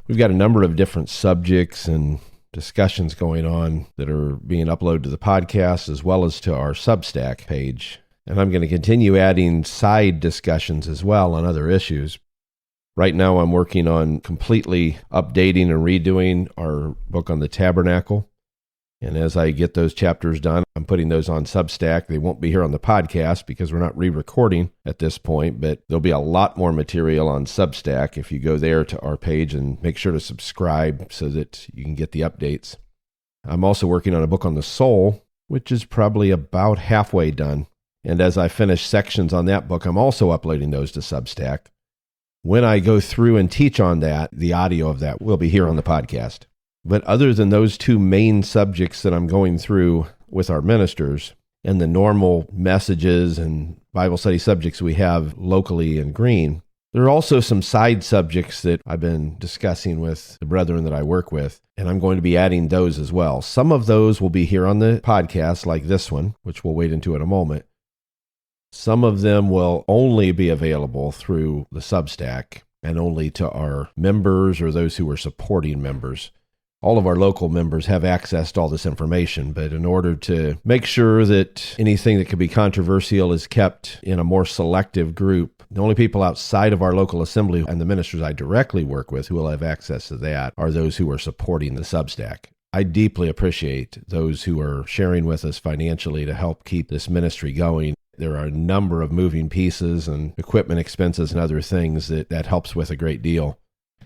We've got a number of different subjects and discussions going on that are being uploaded to the podcast as well as to our Substack page. And I'm going to continue adding side discussions as well on other issues. Right now, I'm working on completely updating and redoing our book on the tabernacle. And as I get those chapters done, I'm putting those on Substack. They won't be here on the podcast because we're not re-recording at this point, but there'll be a lot more material on Substack if you go there to our page and make sure to subscribe so that you can get the updates. I'm also working on a book on the soul, which is probably about halfway done. And as I finish sections on that book, I'm also uploading those to Substack. When I go through and teach on that, the audio of that will be here on the podcast. But other than those two main subjects that I'm going through with our ministers and the normal messages and Bible study subjects we have locally in Green, there are also some side subjects that I've been discussing with the brethren that I work with, and I'm going to be adding those as well. Some of those will be here on the podcast, like this one, which we'll wade into in a moment. Some of them will only be available through the Substack and only to our members or those who are supporting members. All of our local members have access to all this information, but in order to make sure that anything that could be controversial is kept in a more selective group, the only people outside of our local assembly and the ministers I directly work with who will have access to that are those who are supporting the Substack. I deeply appreciate those who are sharing with us financially to help keep this ministry going. There are a number of moving pieces and equipment expenses and other things that helps with a great deal.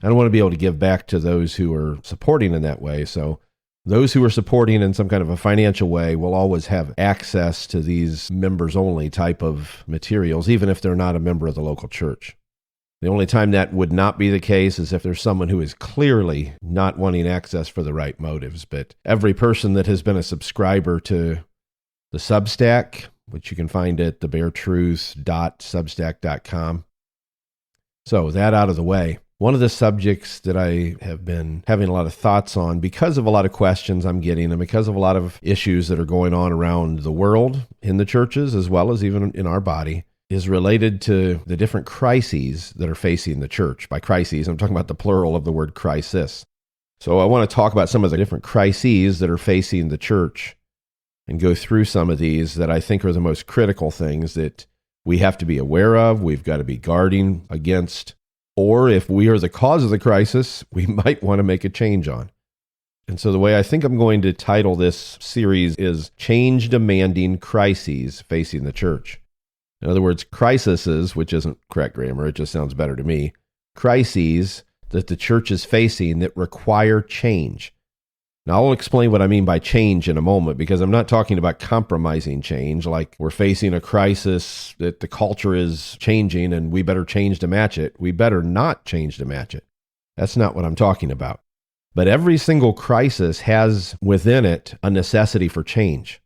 I want to be able to give back to those who are supporting in that way. So those who are supporting in some kind of a financial way will always have access to these members-only type of materials, even if they're not a member of the local church. The only time that would not be the case is if there's someone who is clearly not wanting access for the right motives. But every person that has been a subscriber to the Substack, which you can find at thebaretruth.substack.com. So that out of the way. One of the subjects that I have been having a lot of thoughts on because of a lot of questions I'm getting and because of a lot of issues that are going on around the world in the churches as well as even in our body is related to the different crises that are facing the church. By crises, I'm talking about the plural of the word crisis. So I want to talk about some of the different crises that are facing the church and go through some of these that I think are the most critical things that we have to be aware of, we've got to be guarding against, or if we are the cause of the crisis, we might want to make a change on. And so the way I think I'm going to title this series is Change Demanding Crises Facing the Church. In other words, crises, which isn't correct grammar, it just sounds better to me, crises that the church is facing that require change. Now, I'll explain what I mean by change in a moment, because I'm not talking about compromising change, like we're facing a crisis that the culture is changing and we better change to match it. We better not change to match it. That's not what I'm talking about. But every single crisis has within it a necessity for change.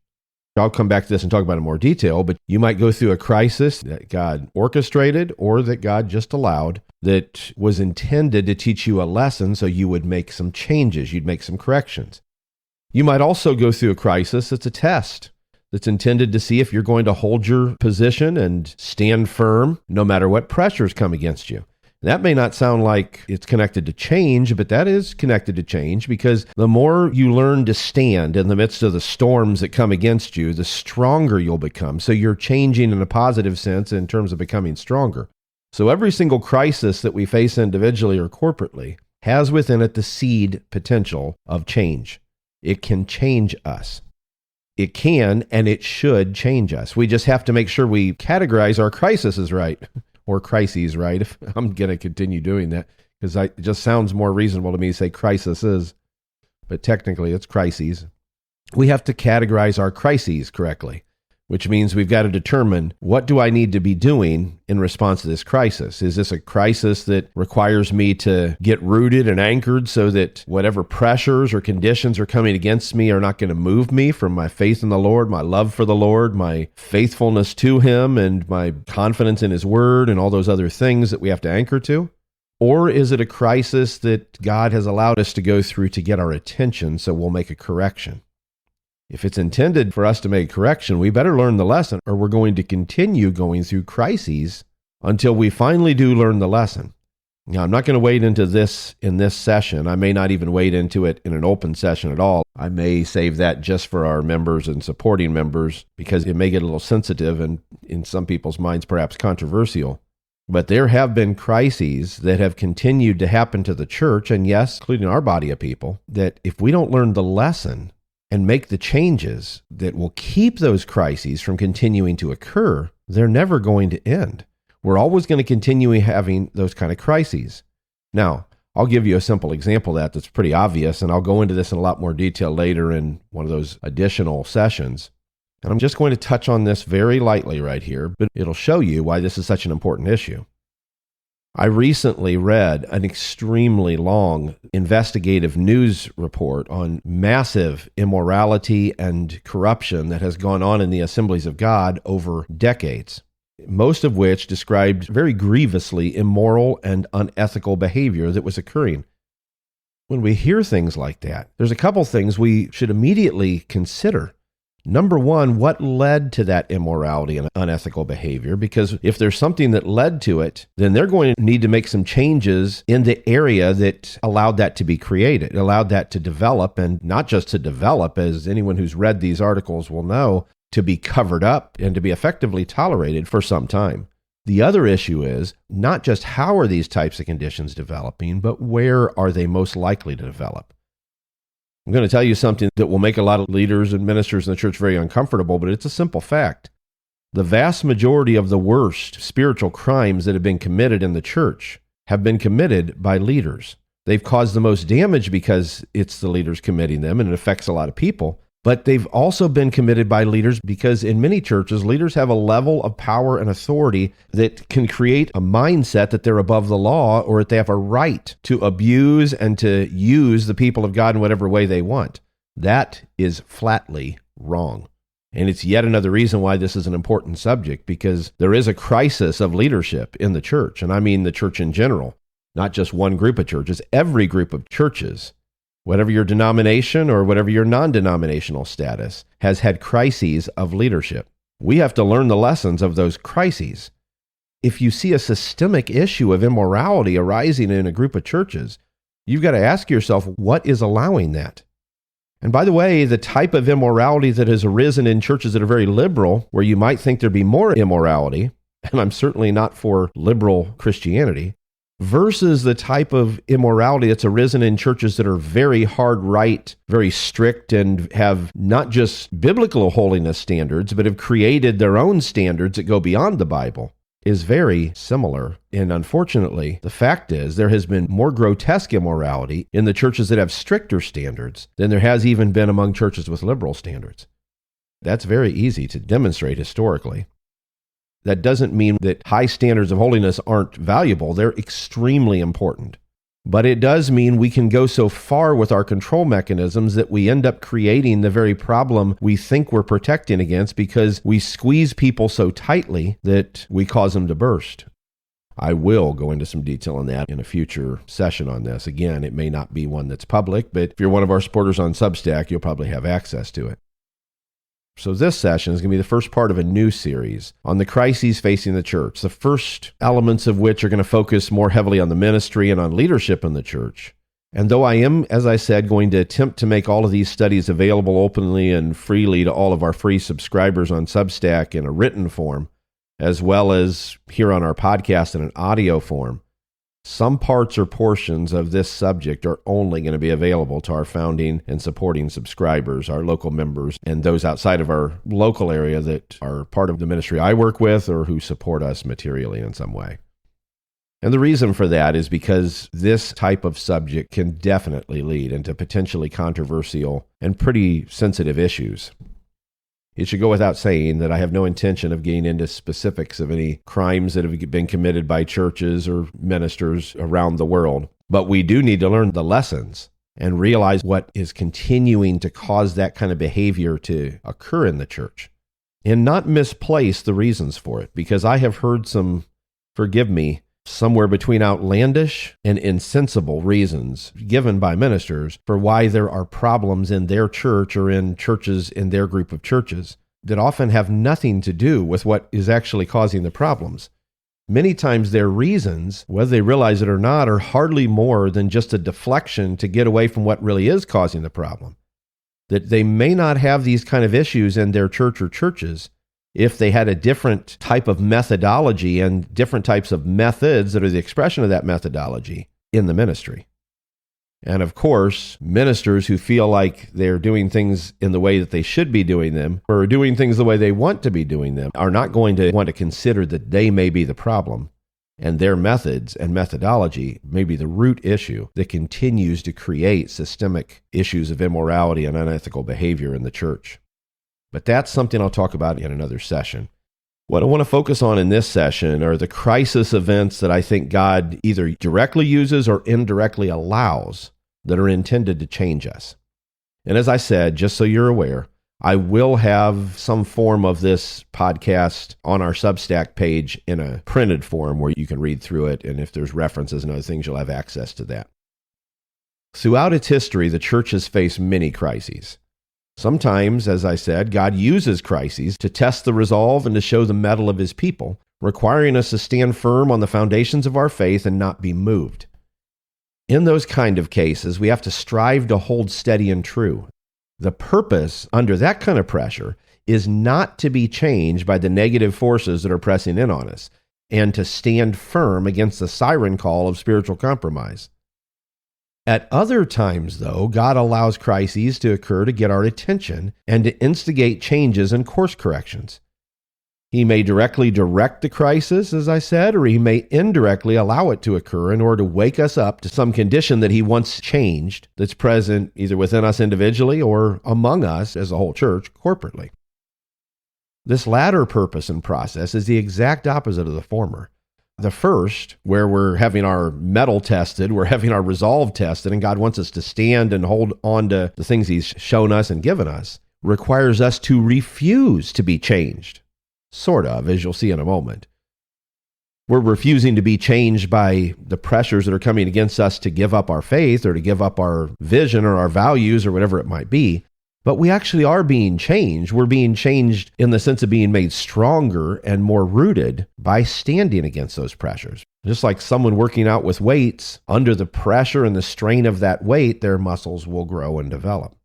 I'll come back to this and talk about it in more detail, but you might go through a crisis that God orchestrated or that God just allowed that was intended to teach you a lesson so you would make some changes, you'd make some corrections. You might also go through a crisis that's a test that's intended to see if you're going to hold your position and stand firm no matter what pressures come against you. That may not sound like it's connected to change, but that is connected to change because the more you learn to stand in the midst of the storms that come against you, the stronger you'll become. So you're changing in a positive sense in terms of becoming stronger. So every single crisis that we face individually or corporately has within it the seed potential of change. It can change us. It can and it should change us. We just have to make sure we categorize our crises right. Or crises, right? If I'm going to continue doing that, because it just sounds more reasonable to me to say crises, but technically it's crises. We have to categorize our crises correctly, which means we've got to determine what do I need to be doing in response to this crisis? Is this a crisis that requires me to get rooted and anchored so that whatever pressures or conditions are coming against me are not going to move me from my faith in the Lord, my love for the Lord, my faithfulness to Him, and my confidence in His Word and all those other things that we have to anchor to? Or is it a crisis that God has allowed us to go through to get our attention so we'll make a correction? If it's intended for us to make correction, we better learn the lesson, or we're going to continue going through crises until we finally do learn the lesson. Now, I'm not going to wade into this in this session. I may not even wade into it in an open session at all. I may save that just for our members and supporting members because it may get a little sensitive and in some people's minds perhaps controversial. But there have been crises that have continued to happen to the church, and yes, including our body of people, that if we don't learn the lesson and make the changes that will keep those crises from continuing to occur, they're never going to end. We're always going to continue having those kind of crises. Now, I'll give you a simple example of that's pretty obvious, and I'll go into this in a lot more detail later in one of those additional sessions. And I'm just going to touch on this very lightly right here, but it'll show you why this is such an important issue. I recently read an extremely long investigative news report on massive immorality and corruption that has gone on in the Assemblies of God over decades, most of which described very grievously immoral and unethical behavior that was occurring. When we hear things like that, there's a couple things we should immediately consider. Number one, what led to that immorality and unethical behavior? Because if there's something that led to it, then they're going to need to make some changes in the area that allowed that to be created, allowed that to develop, and not just to develop, as anyone who's read these articles will know, to be covered up and to be effectively tolerated for some time. The other issue is not just how are these types of conditions developing, but where are they most likely to develop? I'm going to tell you something that will make a lot of leaders and ministers in the church very uncomfortable, but it's a simple fact. The vast majority of the worst spiritual crimes that have been committed in the church have been committed by leaders. They've caused the most damage because it's the leaders committing them, and it affects a lot of people. But they've also been committed by leaders because in many churches, leaders have a level of power and authority that can create a mindset that they're above the law or that they have a right to abuse and to use the people of God in whatever way they want. That is flatly wrong. And it's yet another reason why this is an important subject, because there is a crisis of leadership in the church. And I mean the church in general, not just one group of churches, every group of churches. Whatever your denomination or whatever your non-denominational status, has had crises of leadership. We have to learn the lessons of those crises. If you see a systemic issue of immorality arising in a group of churches, you've got to ask yourself, what is allowing that? And by the way, the type of immorality that has arisen in churches that are very liberal, where you might think there'd be more immorality, and I'm certainly not for liberal Christianity, versus the type of immorality that's arisen in churches that are very hard right, very strict, and have not just biblical holiness standards, but have created their own standards that go beyond the Bible, is very similar. And unfortunately, the fact is there has been more grotesque immorality in the churches that have stricter standards than there has even been among churches with liberal standards. That's very easy to demonstrate historically. That doesn't mean that high standards of holiness aren't valuable. They're extremely important. But it does mean we can go so far with our control mechanisms that we end up creating the very problem we think we're protecting against because we squeeze people so tightly that we cause them to burst. I will go into some detail on that in a future session on this. Again, it may not be one that's public, but if you're one of our supporters on Substack, you'll probably have access to it. So this session is going to be the first part of a new series on the crises facing the church, the first elements of which are going to focus more heavily on the ministry and on leadership in the church. And though I am, as I said, going to attempt to make all of these studies available openly and freely to all of our free subscribers on Substack in a written form, as well as here on our podcast in an audio form, some parts or portions of this subject are only going to be available to our founding and supporting subscribers, our local members, and those outside of our local area that are part of the ministry I work with or who support us materially in some way. And the reason for that is because this type of subject can definitely lead into potentially controversial and pretty sensitive issues. It should go without saying that I have no intention of getting into specifics of any crimes that have been committed by churches or ministers around the world. But we do need to learn the lessons and realize what is continuing to cause that kind of behavior to occur in the church and not misplace the reasons for it. Because I have heard some, forgive me, somewhere between outlandish and insensible reasons given by ministers for why there are problems in their church or in churches in their group of churches that often have nothing to do with what is actually causing the problems. Many times their reasons, whether they realize it or not, are hardly more than just a deflection to get away from what really is causing the problem. That they may not have these kind of issues in their church or churches if they had a different type of methodology and different types of methods that are the expression of that methodology in the ministry. And of course, ministers who feel like they're doing things in the way that they should be doing them, or doing things the way they want to be doing them, are not going to want to consider that they may be the problem, and their methods and methodology may be the root issue that continues to create systemic issues of immorality and unethical behavior in the church. But that's something I'll talk about in another session. What I want to focus on in this session are the crisis events that I think God either directly uses or indirectly allows that are intended to change us. And as I said, just so you're aware, I will have some form of this podcast on our Substack page in a printed form where you can read through it, and if there's references and other things, you'll have access to that. Throughout its history, the church has faced many crises. Sometimes, as I said, God uses crises to test the resolve and to show the mettle of his people, requiring us to stand firm on the foundations of our faith and not be moved. In those kind of cases, we have to strive to hold steady and true. The purpose under that kind of pressure is not to be changed by the negative forces that are pressing in on us, and to stand firm against the siren call of spiritual compromise. At other times, though, God allows crises to occur to get our attention and to instigate changes and course corrections. He may directly direct the crisis, as I said, or he may indirectly allow it to occur in order to wake us up to some condition that he wants changed that's present either within us individually or among us as a whole church corporately. This latter purpose and process is the exact opposite of the former. The first, where we're having our mettle tested, we're having our resolve tested, and God wants us to stand and hold on to the things he's shown us and given us, requires us to refuse to be changed. Sort of, as you'll see in a moment. We're refusing to be changed by the pressures that are coming against us to give up our faith or to give up our vision or our values or whatever it might be. But we actually are being changed. We're being changed in the sense of being made stronger and more rooted by standing against those pressures. Just like someone working out with weights, under the pressure and the strain of that weight, their muscles will grow and develop.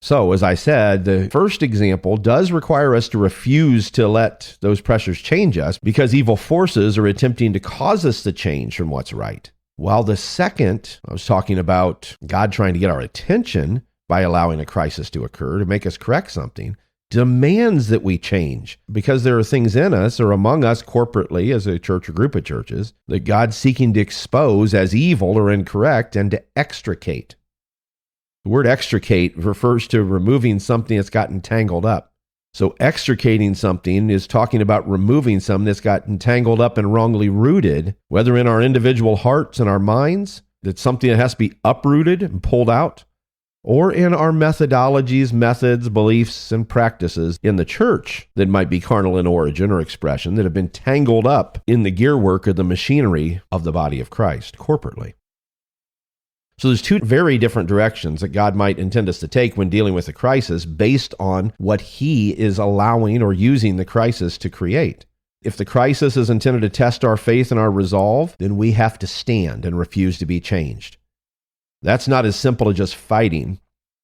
So, as I said, the first example does require us to refuse to let those pressures change us because evil forces are attempting to cause us to change from what's right. While the second, I was talking about God trying to get our attention by allowing a crisis to occur to make us correct something, demands that we change because there are things in us or among us corporately as a church or group of churches that God's seeking to expose as evil or incorrect and to extricate. The word extricate refers to removing something that's gotten tangled up. So extricating something is talking about removing something that's gotten tangled up and wrongly rooted, whether in our individual hearts and our minds, that's something that has to be uprooted and pulled out, or in our methodologies, methods, beliefs, and practices in the church that might be carnal in origin or expression that have been tangled up in the gearwork of the machinery of the body of Christ corporately. So there's two very different directions that God might intend us to take when dealing with a crisis based on what he is allowing or using the crisis to create. If the crisis is intended to test our faith and our resolve, then we have to stand and refuse to be changed. That's not as simple as just fighting.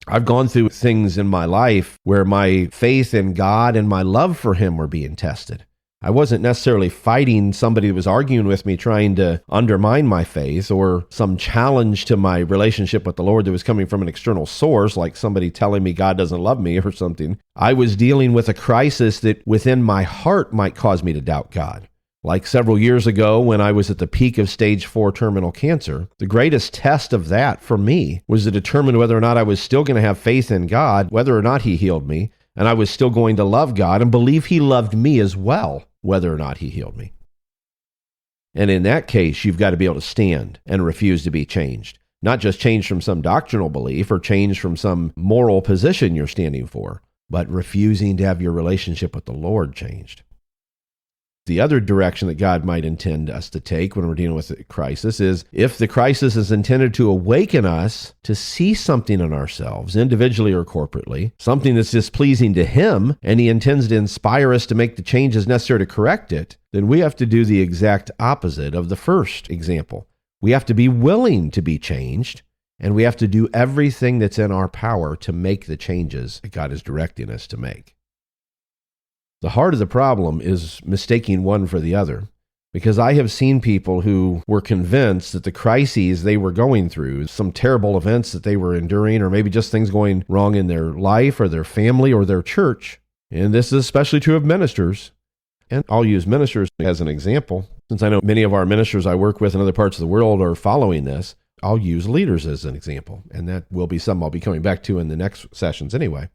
I've gone through things in my life where my faith in God and my love for him were being tested. I wasn't necessarily fighting somebody that was arguing with me trying to undermine my faith or some challenge to my relationship with the Lord that was coming from an external source, like somebody telling me God doesn't love me or something. I was dealing with a crisis that within my heart might cause me to doubt God. Like several years ago when I was at the peak of stage 4 terminal cancer, the greatest test of that for me was to determine whether or not I was still going to have faith in God, whether or not he healed me, and I was still going to love God and believe he loved me as well, whether or not he healed me. And in that case, you've got to be able to stand and refuse to be changed. Not just changed from some doctrinal belief or changed from some moral position you're standing for, but refusing to have your relationship with the Lord changed. The other direction that God might intend us to take when we're dealing with a crisis is if the crisis is intended to awaken us to see something in ourselves, individually or corporately, something that's displeasing to Him, and He intends to inspire us to make the changes necessary to correct it, then we have to do the exact opposite of the first example. We have to be willing to be changed, and we have to do everything that's in our power to make the changes that God is directing us to make. The heart of the problem is mistaking one for the other, because I have seen people who were convinced that the crises they were going through, some terrible events that they were enduring, or maybe just things going wrong in their life or their family or their church, and this is especially true of ministers, and I'll use ministers as an example. Since I know many of our ministers I work with in other parts of the world are following this, I'll use leaders as an example, and that will be something I'll be coming back to in the next sessions anyway.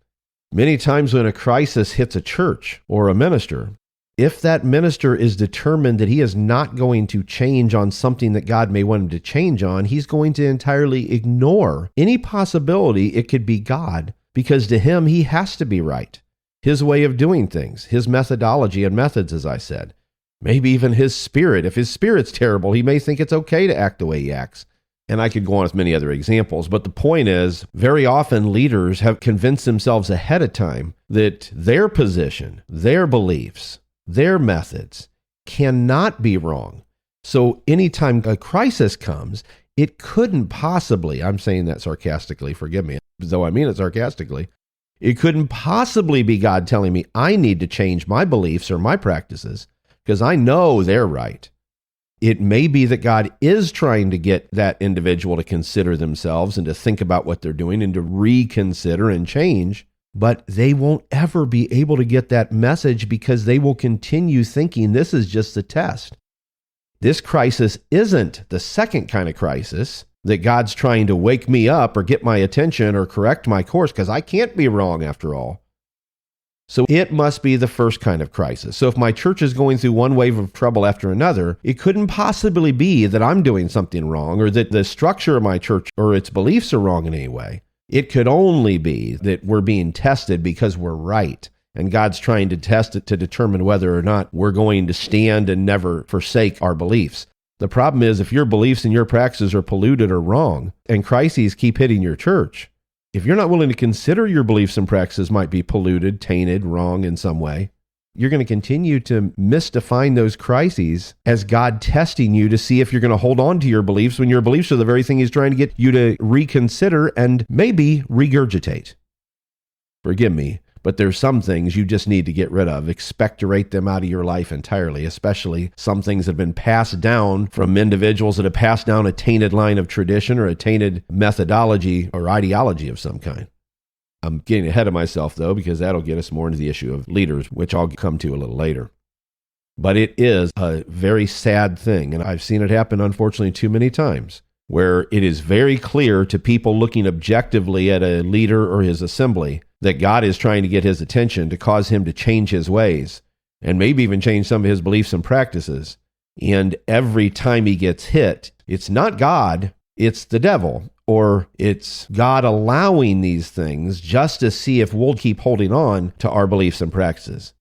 Many times when a crisis hits a church or a minister, if that minister is determined that he is not going to change on something that God may want him to change on, he's going to entirely ignore any possibility it could be God, because to him, he has to be right. His way of doing things, his methodology and methods, as I said. Maybe even his spirit. If his spirit's terrible, he may think it's okay to act the way he acts. And I could go on with many other examples, but the point is, very often leaders have convinced themselves ahead of time that their position, their beliefs, their methods cannot be wrong. So anytime a crisis comes, it couldn't possibly, I'm saying that sarcastically, forgive me, though I mean it sarcastically, it couldn't possibly be God telling me I need to change my beliefs or my practices because I know they're right. It may be that God is trying to get that individual to consider themselves and to think about what they're doing and to reconsider and change, but they won't ever be able to get that message because they will continue thinking this is just a test. This crisis isn't the second kind of crisis that God's trying to wake me up or get my attention or correct my course because I can't be wrong after all. So it must be the first kind of crisis. So if my church is going through one wave of trouble after another, it couldn't possibly be that I'm doing something wrong or that the structure of my church or its beliefs are wrong in any way. It could only be that we're being tested because we're right. And God's trying to test it to determine whether or not we're going to stand and never forsake our beliefs. The problem is if your beliefs and your practices are polluted or wrong and crises keep hitting your church, if you're not willing to consider your beliefs and practices might be polluted, tainted, wrong in some way, you're going to continue to misdefine those crises as God testing you to see if you're going to hold on to your beliefs when your beliefs are the very thing He's trying to get you to reconsider and maybe regurgitate. Forgive me, but there's some things you just need to get rid of. Expectorate them out of your life entirely, especially some things that have been passed down from individuals that have passed down a tainted line of tradition or a tainted methodology or ideology of some kind. I'm getting ahead of myself, though, because that'll get us more into the issue of leaders, which I'll come to a little later. But it is a very sad thing, and I've seen it happen, unfortunately, too many times, where it is very clear to people looking objectively at a leader or his assembly that God is trying to get his attention to cause him to change his ways and maybe even change some of his beliefs and practices. And every time he gets hit, it's not God, it's the devil, or it's God allowing these things just to see if we'll keep holding on to our beliefs and practices.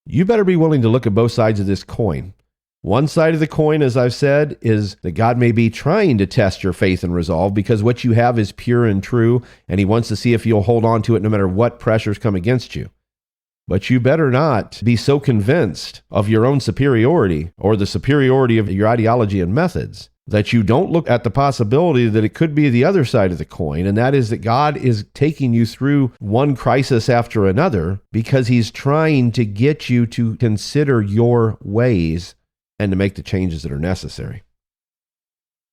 You better be willing to look at both sides of this coin. One side of the coin, as I've said, is that God may be trying to test your faith and resolve because what you have is pure and true, and He wants to see if you'll hold on to it no matter what pressures come against you. But you better not be so convinced of your own superiority or the superiority of your ideology and methods that you don't look at the possibility that it could be the other side of the coin, and that is that God is taking you through one crisis after another because He's trying to get you to consider your ways and to make the changes that are necessary.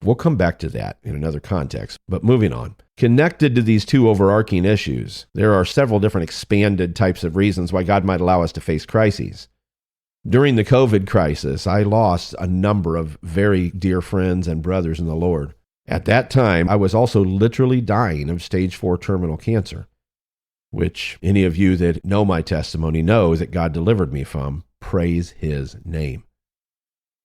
We'll come back to that in another context, but moving on. Connected to these two overarching issues, there are several different expanded types of reasons why God might allow us to face crises. During the COVID crisis, I lost a number of very dear friends and brothers in the Lord. At that time, I was also literally dying of stage 4 terminal cancer, which any of you that know my testimony know that God delivered me from. Praise His name.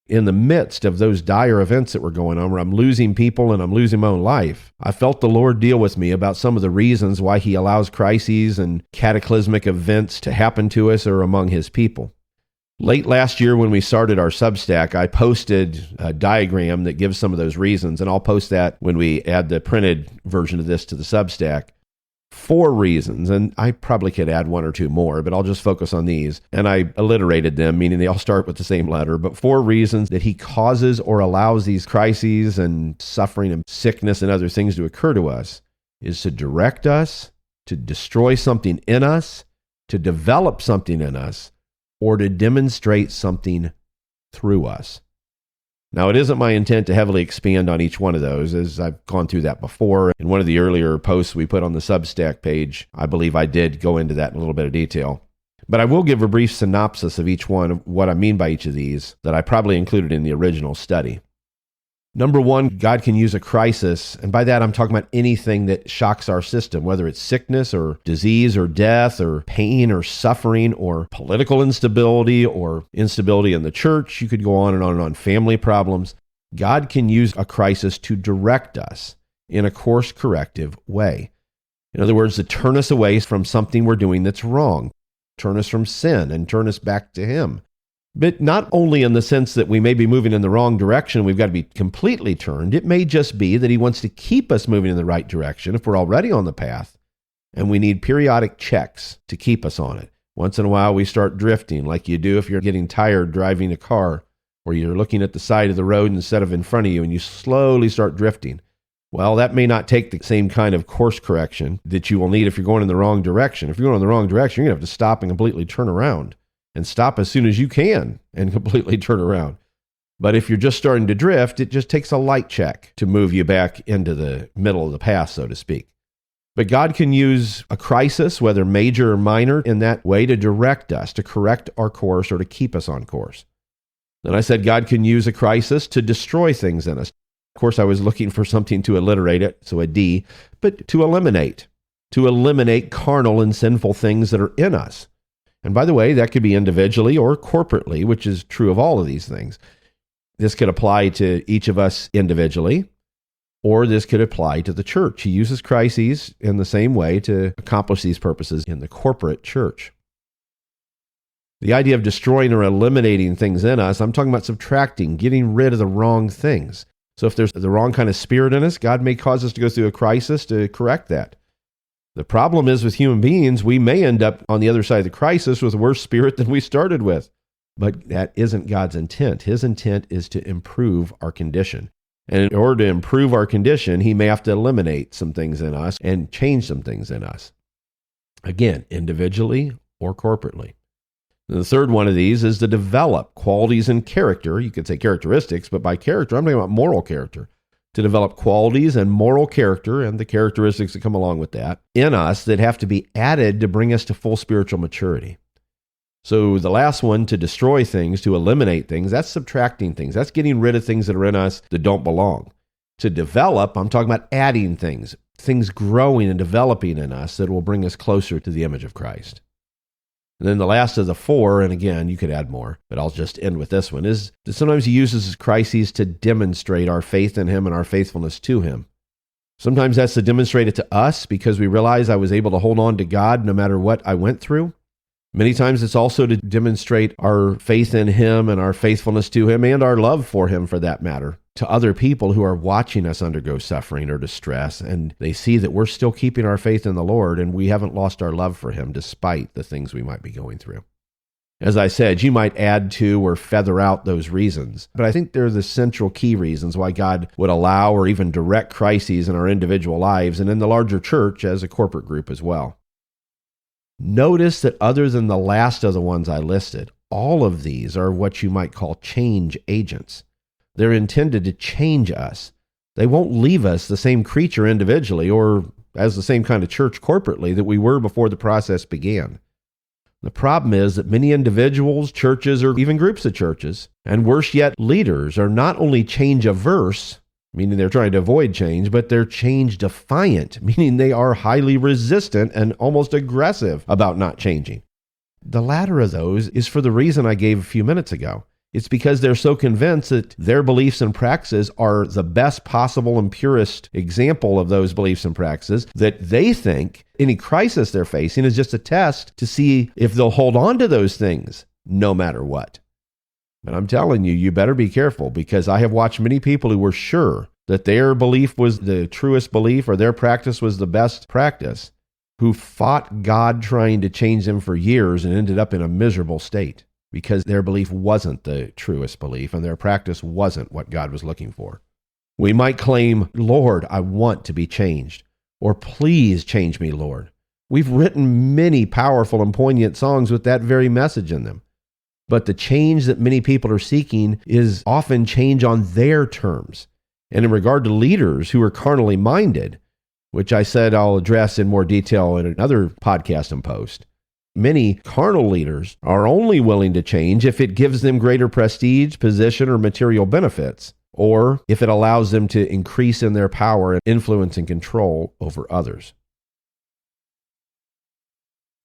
In the midst of those dire events that were going on where I'm losing people and I'm losing my own life, I felt the Lord deal with me about some of the reasons why He allows crises and cataclysmic events to happen to us or among His people. Late last year when we started our Substack, I posted a diagram that gives some of those reasons, and I'll post that when we add the printed version of this to the Substack. 4 reasons, and I probably could add 1 or 2 more, but I'll just focus on these. And I alliterated them, meaning they all start with the same letter, but 4 reasons that he causes or allows these crises and suffering and sickness and other things to occur to us is to direct us, to destroy something in us, to develop something in us, or to demonstrate something through us. Now, it isn't my intent to heavily expand on each one of those, as I've gone through that before. In one of the earlier posts we put on the Substack page, I believe I did go into that in a little bit of detail. But I will give a brief synopsis of each one, of what I mean by each of these, that I probably included in the original study. Number 1, God can use a crisis, and by that I'm talking about anything that shocks our system, whether it's sickness or disease or death or pain or suffering or political instability or instability in the church. You could go on and on, family problems. God can use a crisis to direct us in a course-corrective way. In other words, to turn us away from something we're doing that's wrong, turn us from sin and turn us back to Him. But not only in the sense that we may be moving in the wrong direction, we've got to be completely turned. It may just be that He wants to keep us moving in the right direction if we're already on the path, and we need periodic checks to keep us on it. Once in a while, we start drifting, like you do if you're getting tired driving a car, or you're looking at the side of the road instead of in front of you, and you slowly start drifting. Well, that may not take the same kind of course correction that you will need if you're going in the wrong direction. If you're going in the wrong direction, you're going to have to stop and completely turn around. And stop as soon as you can and completely turn around. But if you're just starting to drift, it just takes a light check to move you back into the middle of the path, so to speak. But God can use a crisis, whether major or minor, in that way to direct us, to correct our course or to keep us on course. Then I said God can use a crisis to destroy things in us. Of course, I was looking for something to alliterate it, so a D, but to eliminate carnal and sinful things that are in us. And by the way, that could be individually or corporately, which is true of all of these things. This could apply to each of us individually, or this could apply to the church. He uses crises in the same way to accomplish these purposes in the corporate church. The idea of destroying or eliminating things in us, I'm talking about subtracting, getting rid of the wrong things. So if there's the wrong kind of spirit in us, God may cause us to go through a crisis to correct that. The problem is with human beings, we may end up on the other side of the crisis with a worse spirit than we started with. But that isn't God's intent. His intent is to improve our condition. And in order to improve our condition, He may have to eliminate some things in us and change some things in us. Again, individually or corporately. And the third one of these is to develop qualities and character. You could say characteristics, but by character, I'm talking about moral character. To develop qualities and moral character and the characteristics that come along with that in us that have to be added to bring us to full spiritual maturity. So the last one, to destroy things, to eliminate things, that's subtracting things. That's getting rid of things that are in us that don't belong. To develop, I'm talking about adding things growing and developing in us that will bring us closer to the image of Christ. And then the last of the 4, and again, you could add more, but I'll just end with this one, is that sometimes He uses crises to demonstrate our faith in Him and our faithfulness to Him. Sometimes that's to demonstrate it to us because we realize I was able to hold on to God no matter what I went through. Many times it's also to demonstrate our faith in Him and our faithfulness to Him and our love for Him, for that matter, to other people who are watching us undergo suffering or distress, and they see that we're still keeping our faith in the Lord and we haven't lost our love for Him despite the things we might be going through. As I said, you might add to or feather out those reasons, but I think they're the central key reasons why God would allow or even direct crises in our individual lives and in the larger church as a corporate group as well. Notice that other than the last of the ones I listed, all of these are what you might call change agents. They're intended to change us. They won't leave us the same creature individually or as the same kind of church corporately that we were before the process began. The problem is that many individuals, churches, or even groups of churches, and worse yet, leaders, are not only change averse, meaning they're trying to avoid change, but they're change defiant, meaning they are highly resistant and almost aggressive about not changing. The latter of those is for the reason I gave a few minutes ago. It's because they're so convinced that their beliefs and practices are the best possible and purest example of those beliefs and practices that they think any crisis they're facing is just a test to see if they'll hold on to those things no matter what. But I'm telling you, you better be careful, because I have watched many people who were sure that their belief was the truest belief or their practice was the best practice, who fought God trying to change them for years and ended up in a miserable state because their belief wasn't the truest belief and their practice wasn't what God was looking for. We might claim, Lord, I want to be changed, or please change me, Lord. We've written many powerful and poignant songs with that very message in them. But the change that many people are seeking is often change on their terms. And in regard to leaders who are carnally minded, which I said I'll address in more detail in another podcast and post, many carnal leaders are only willing to change if it gives them greater prestige, position, or material benefits, or if it allows them to increase in their power and influence and control over others.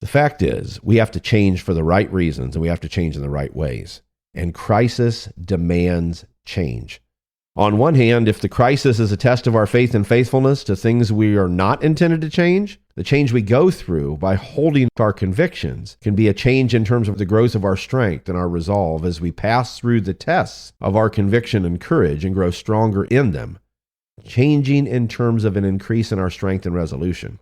The fact is, we have to change for the right reasons, and we have to change in the right ways. And crisis demands change. On one hand, if the crisis is a test of our faith and faithfulness to things we are not intended to change, the change we go through by holding our convictions can be a change in terms of the growth of our strength and our resolve as we pass through the tests of our conviction and courage and grow stronger in them, changing in terms of an increase in our strength and resolution.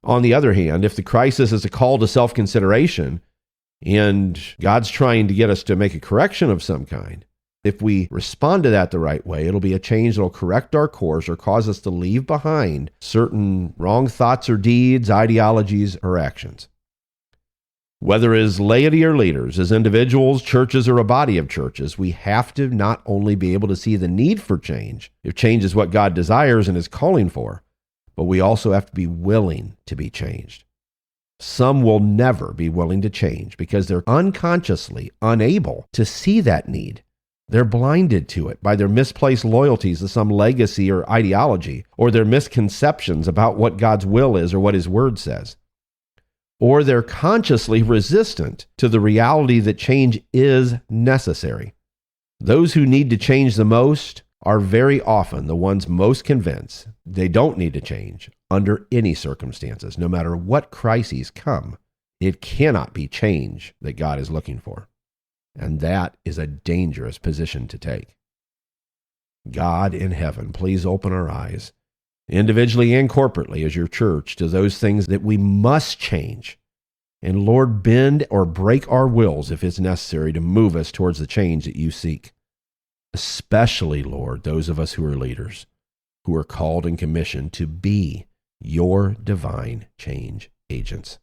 On the other hand, if the crisis is a call to self-consideration and God's trying to get us to make a correction of some kind, if we respond to that the right way, it'll be a change that'll correct our course or cause us to leave behind certain wrong thoughts or deeds, ideologies, or actions. Whether as laity or leaders, as individuals, churches, or a body of churches, we have to not only be able to see the need for change, if change is what God desires and is calling for, but we also have to be willing to be changed. Some will never be willing to change because they're unconsciously unable to see that need. They're blinded to it by their misplaced loyalties to some legacy or ideology, or their misconceptions about what God's will is or what His Word says. Or they're consciously resistant to the reality that change is necessary. Those who need to change the most are very often the ones most convinced they don't need to change under any circumstances, no matter what crises come. It cannot be change that God is looking for. And that is a dangerous position to take. God in heaven, please open our eyes, individually and corporately as your church, to those things that we must change. And Lord, bend or break our wills if it's necessary to move us towards the change that you seek. Especially, Lord, those of us who are leaders, who are called and commissioned to be your divine change agents.